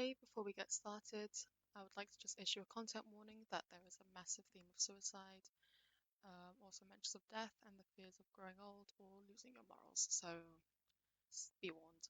Hey, before we get started, I would like to just issue a content warning that there is a massive theme of suicide, also mentions of death, and the fears of growing old or losing your morals. So, be warned.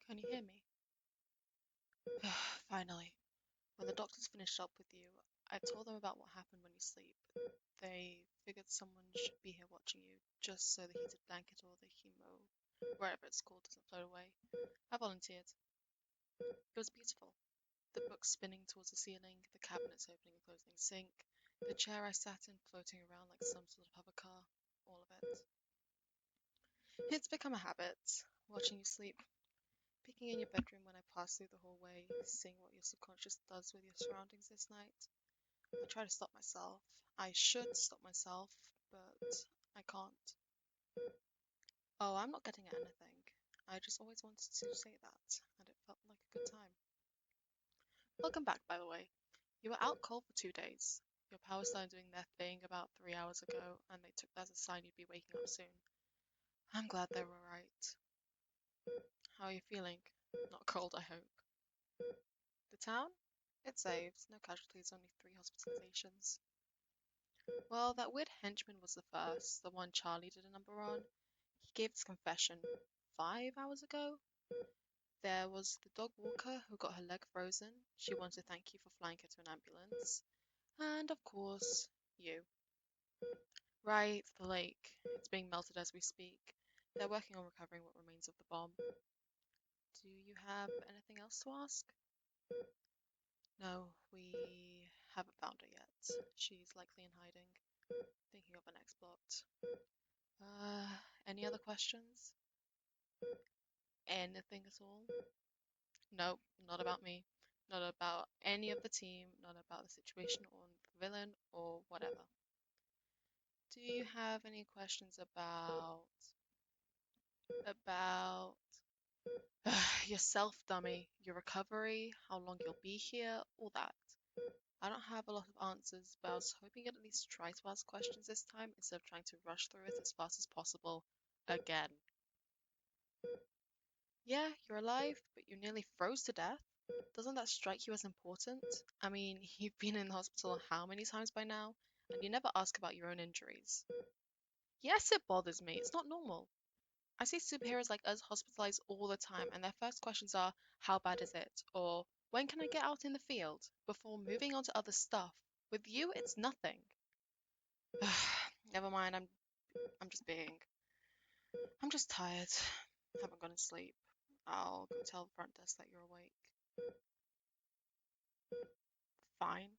Can you hear me? Finally. When the doctors finished up with you, I told them about what happened when you sleep. They figured someone should be here watching you, just so the heated blanket or the hemo, wherever it's called, doesn't float away. I volunteered. It was beautiful. The books spinning towards the ceiling, the cabinets opening and closing sink, the chair I sat in floating around like some sort of hover car, all of it. It's become a habit, watching you sleep, peeking in your bedroom when I pass through the hallway, seeing what your subconscious does with your surroundings this night. I try to stop myself. I should stop myself, but I can't. Oh, I'm not getting at anything. I just always wanted to say that, and it felt like a good time. Welcome back, by the way. You were out cold for 2 days. Your power started doing their thing about 3 hours ago, and they took that as a sign you'd be waking up soon. I'm glad they were right. How are you feeling? Not cold, I hope. The town? It saves. No casualties, only 3 hospitalizations. Well, that weird henchman was the first, the one Charlie did a number on. He gave his confession 5 hours ago. There was the dog walker who got her leg frozen. She wanted to thank you for flying her to an ambulance. And of course, you. Right, the lake. It's being melted as we speak. They're working on recovering what remains of the bomb. Do you have anything else to ask? No, we haven't found her yet. She's likely in hiding, thinking of an next plot. Any other questions? Anything at all? No, not about me. Not about any of the team, not about the situation or the villain or whatever. Do you have any questions about yourself, dummy, your recovery, how long you'll be here, all that? I don't have a lot of answers, but I was hoping you'd at least try to ask questions this time instead of trying to rush through it as fast as possible again. Yeah, you're alive, but you nearly froze to death. Doesn't that strike you as important? I mean, you've been in the hospital how many times by now, and you never ask about your own injuries. Yes, it bothers me. It's not normal. I see superheroes like us hospitalized all the time, and their first questions are, how bad is it? Or, when can I get out in the field? Before moving on to other stuff. With you, it's nothing. Never mind, I'm just being. I'm just tired. Haven't gone to sleep. I'll go tell the front desk that you're awake. Fine.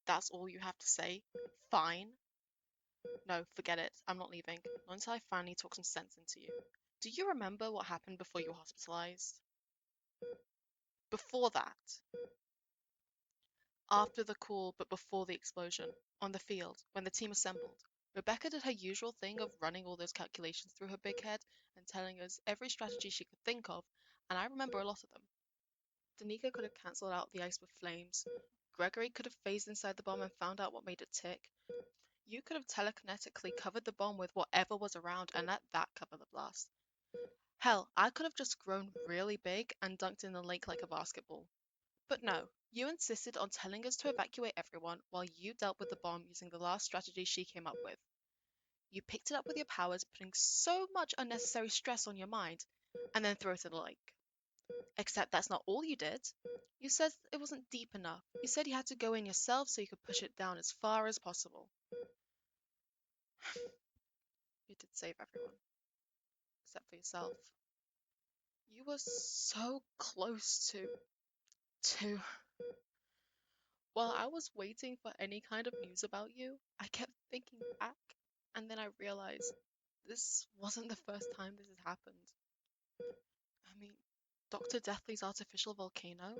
That's all you have to say? Fine. No, forget it. I'm not leaving. Not until I finally talk some sense into you. Do you remember what happened before you were hospitalized? Before that. After the call, but before the explosion. On the field, when the team assembled. Rebecca did her usual thing of running all those calculations through her big head and telling us every strategy she could think of, and I remember a lot of them. Danica could have cancelled out the ice with flames. Gregory could have phased inside the bomb and found out what made it tick. You could have telekinetically covered the bomb with whatever was around and let that cover the blast. Hell, I could have just grown really big and dunked in the lake like a basketball. But no, you insisted on telling us to evacuate everyone while you dealt with the bomb using the last strategy she came up with. You picked it up with your powers, putting so much unnecessary stress on your mind, and then threw it in the lake. Except that's not all you did. You said it wasn't deep enough. You said you had to go in yourself so you could push it down as far as possible. You did save everyone, except for yourself. You were so close to. While I was waiting for any kind of news about you, I kept thinking back, and then I realized this wasn't the first time this has happened. I mean, Dr. Deathly's artificial volcano?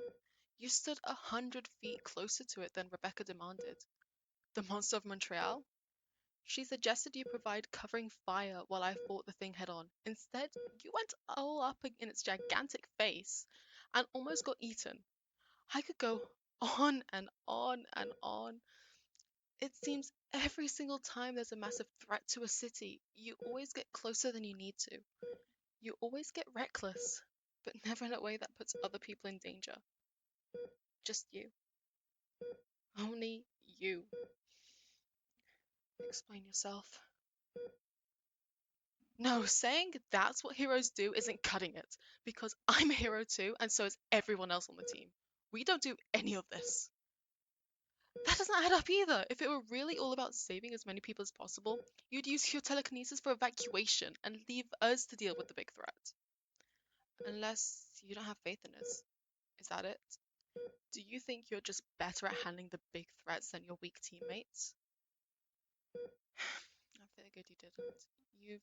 You stood 100 feet closer to it than Rebecca demanded. The Monster of Montreal? She suggested you provide covering fire while I fought the thing head on. Instead, you went all up in its gigantic face and almost got eaten. I could go on and on and on. It seems every single time there's a massive threat to a city, you always get closer than you need to. You always get reckless, but never in a way that puts other people in danger. Just you. Only you. Explain yourself. No, saying that's what heroes do isn't cutting it, because I'm a hero too, and so is everyone else on the team. We don't do any of this. That doesn't add up either. If it were really all about saving as many people as possible, you'd use your telekinesis for evacuation and leave us to deal with the big threat. Unless you don't have faith in us. Is that it? Do you think you're just better at handling the big threats than your weak teammates? I figured you didn't. You've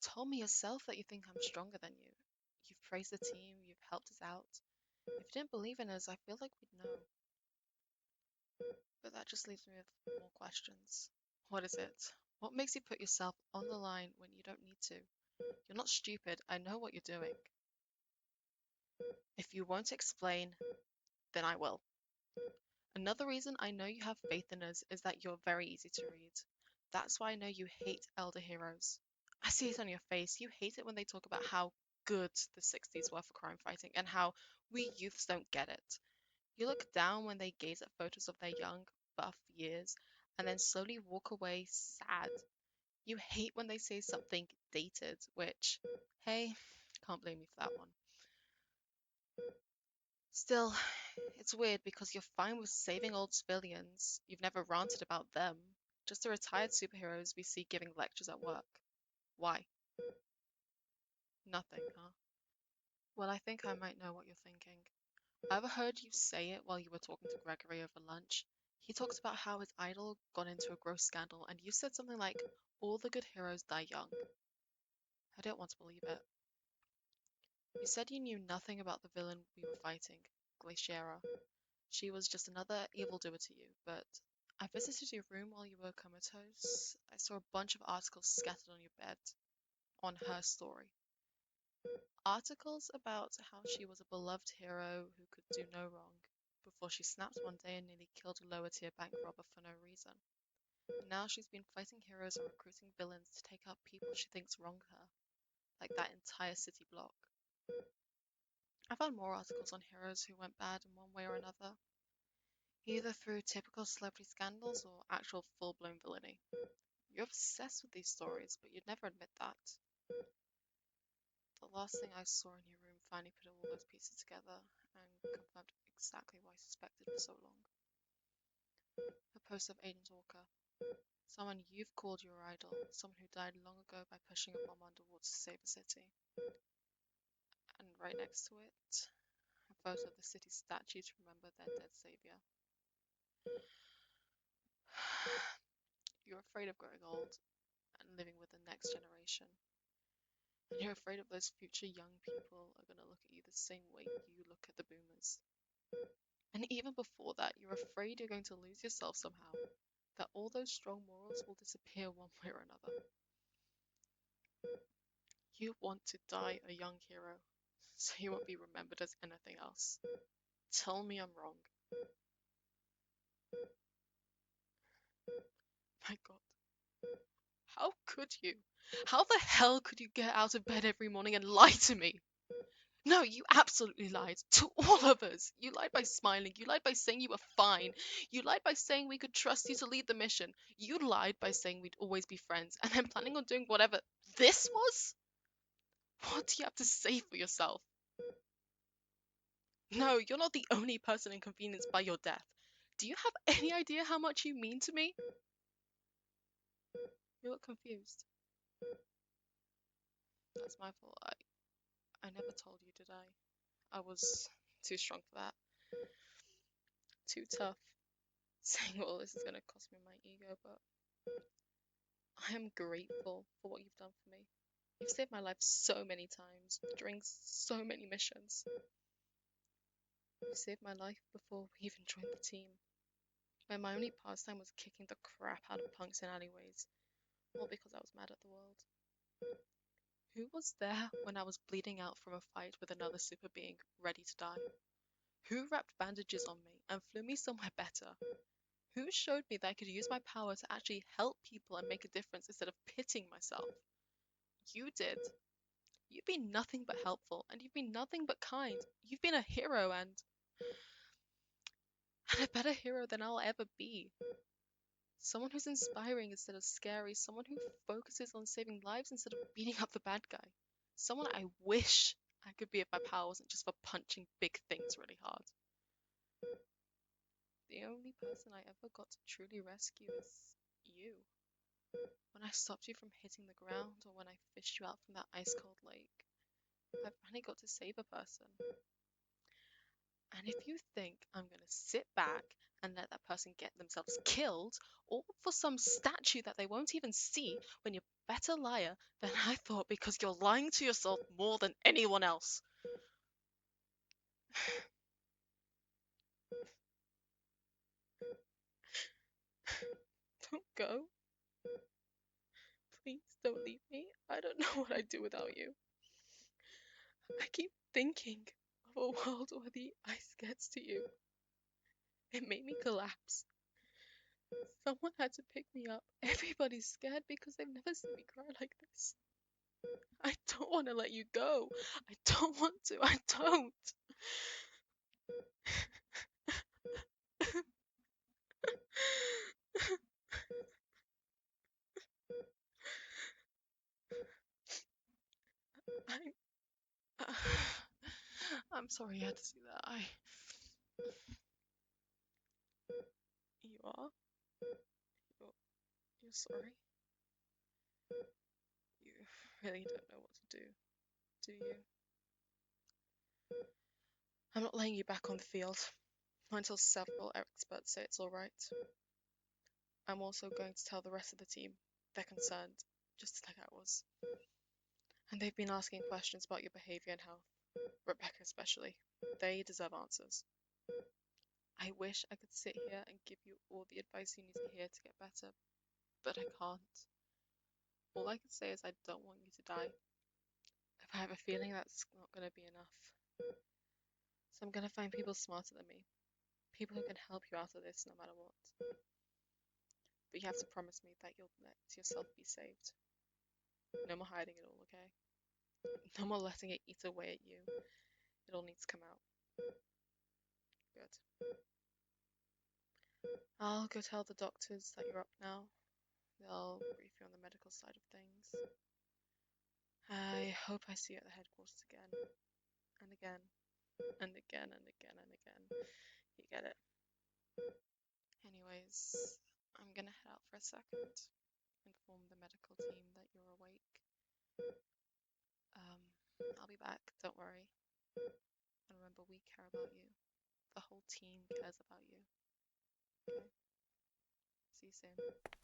told me yourself that you think I'm stronger than you. You've praised the team, you've helped us out. If you didn't believe in us, I feel like we'd know. But that just leaves me with more questions. What is it? What makes you put yourself on the line when you don't need to? You're not stupid. I know what you're doing. If you won't explain, then I will. Another reason I know you have faith in us is that you're very easy to read. That's why I know you hate elder heroes. I see it on your face. You hate it when they talk about how good the 60s were for crime fighting and how we youths don't get it. You look down when they gaze at photos of their young, buff years and then slowly walk away sad. You hate when they say something dated, which, hey, can't blame you for that one. Still, it's weird because you're fine with saving old civilians. You've never ranted about them. Just the retired superheroes we see giving lectures at work. Why? Nothing, huh? Well, I think I might know what you're thinking. I overheard you say it while you were talking to Gregory over lunch. He talked about how his idol got into a gross scandal, and you said something like, all the good heroes die young. I don't want to believe it. You said you knew nothing about the villain we were fighting, Glaciera. She was just another evildoer to you, but I visited your room while you were comatose. I saw a bunch of articles scattered on your bed on her story. Articles about how she was a beloved hero who could do no wrong, before she snapped one day and nearly killed a lower tier bank robber for no reason. Now she's been fighting heroes and recruiting villains to take out people she thinks wronged her, like that entire city block. I found more articles on heroes who went bad in one way or another, either through typical celebrity scandals or actual full-blown villainy. You're obsessed with these stories, but you'd never admit that. The last thing I saw in your room finally put all those pieces together and confirmed exactly what I suspected for so long. A post of Agent Walker, someone you've called your idol, someone who died long ago by pushing a bomb underwater to save a city. And right next to it, a photo of the city's statue to remember their dead savior. You're afraid of growing old and living with the next generation. And you're afraid of those future young people are going to look at you the same way you look at the boomers. And even before that, you're afraid you're going to lose yourself somehow, that all those strong morals will disappear one way or another. You want to die a young hero, so you won't be remembered as anything else. Tell me I'm wrong. My God. How could you? How the hell could you get out of bed every morning and lie to me? No, you absolutely lied to all of us. You lied by smiling. You lied by saying you were fine. You lied by saying we could trust you to lead the mission. You lied by saying we'd always be friends and then planning on doing whatever this was? What do you have to say for yourself? No, you're not the only person inconvenienced by your death. Do you have any idea how much you mean to me? You look confused. That's my fault. I never told you, did I? I was too strong for that. Too tough. Saying all this is going to cost me my ego, but I am grateful for what you've done for me. You've saved my life so many times, during so many missions. You saved my life before we even joined the team, when my only pastime was kicking the crap out of punks in alleyways, all because I was mad at the world. Who was there when I was bleeding out from a fight with another super being, ready to die? Who wrapped bandages on me and flew me somewhere better? Who showed me that I could use my power to actually help people and make a difference instead of pitying myself? You did. You've been nothing but helpful, and you've been nothing but kind. You've been a hero and a better hero than I'll ever be. Someone who's inspiring instead of scary. Someone who focuses on saving lives instead of beating up the bad guy. Someone I wish I could be if my power wasn't just for punching big things really hard. The only person I ever got to truly rescue is you. When I stopped you from hitting the ground, or when I fished you out from that ice cold lake, I finally got to save a person. And if you think I'm gonna sit back and let that person get themselves killed, or for some statue that they won't even see, when you're a better liar than I thought because you're lying to yourself more than anyone else. Don't go. Please don't leave me. I don't know what I'd do without you. I keep thinking of a world where the ice gets to you. It made me collapse. Someone had to pick me up. Everybody's scared because they've never seen me cry like this. I don't want to let you go. I don't want to. I don't. I, I'm sorry you had to see that. You are? You're sorry? You really don't know what to do you? I'm not laying you back on the field until several experts say it's alright. I'm also going to tell the rest of the team they're concerned, just like I was. And they've been asking questions about your behavior and health. Rebecca especially. They deserve answers. I wish I could sit here and give you all the advice you need to hear to get better, but I can't. All I can say is I don't want you to die. If I have a feeling that's not going to be enough. So I'm going to find people smarter than me. People who can help you out of this no matter what. But you have to promise me that you'll let yourself be saved. No more hiding it all, okay? No more letting it eat away at you. It all needs to come out. Good. I'll go tell the doctors that you're up now. They'll brief you on the medical side of things. I hope I see you at the headquarters again. And again. And again and again and again. You get it. Anyways, I'm gonna head out for a second. Inform the medical team that you're awake. I'll be back, don't worry. And remember, we care about you. The whole team cares about you. Okay? See you soon.